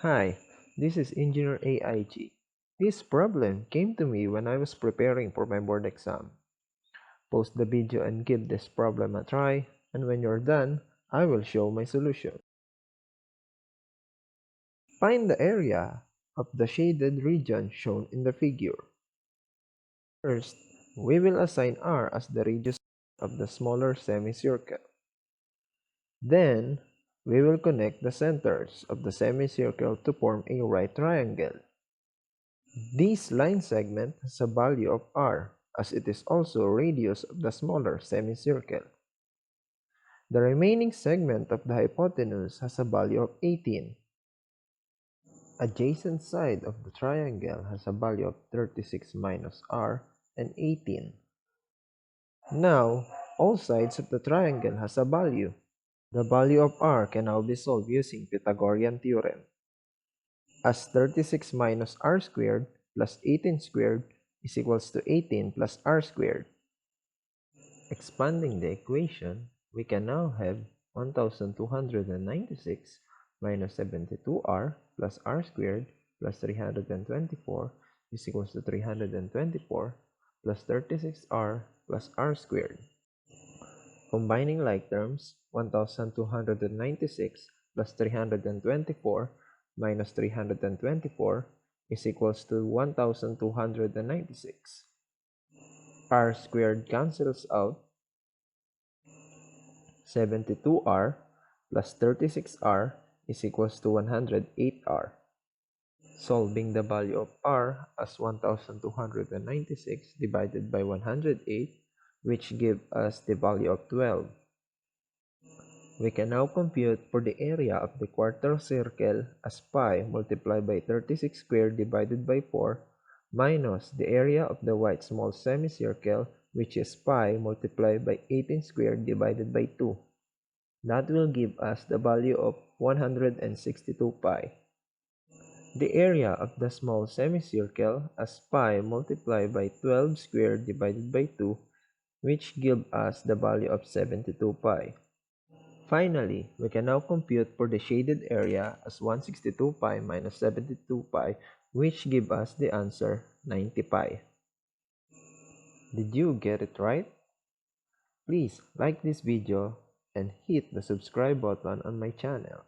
Hi, this is Engineer AIG. This problem came to me when I was preparing for my board exam. Pause the video and give this problem a try, and when you're done, I will show my solution. Find the area of the shaded region shown in the figure. First, we will assign R as the radius of the smaller semicircle. Then, we will connect the centers of the semicircle to form a right triangle. This line segment has a value of r, as it is also radius of the smaller semicircle. The remaining segment of the hypotenuse has a value of 18. Adjacent side of the triangle has a value of 36 minus r and 18. Now, all sides of the triangle has a value. The value of r can now be solved using Pythagorean theorem, as 36 minus r squared plus 18 squared is equals to 18 plus r squared. Expanding the equation, we can now have 1296 minus 72r plus r squared plus 324 is equals to 324 plus 36r plus r squared. Combining like terms, 1296 plus 324 minus 324 is equals to 1296. R squared cancels out. 72r plus 36r is equals to 108r. Solving the value of r as 1296 divided by 108, which gives us the value of 12. We can now compute for the area of the quarter circle as pi multiplied by 36 squared divided by 4 minus the area of the white small semicircle, which is pi multiplied by 18 squared divided by 2. That will give us the value of 162 pi. The area of the small semicircle as pi multiplied by 12 squared divided by 2, which gives us the value of 72 pi. Finally, we can now compute for the shaded area as 162 pi minus 72 pi, which gives us the answer 90 pi. Did you get it right? Please like this video and hit the subscribe button on my channel.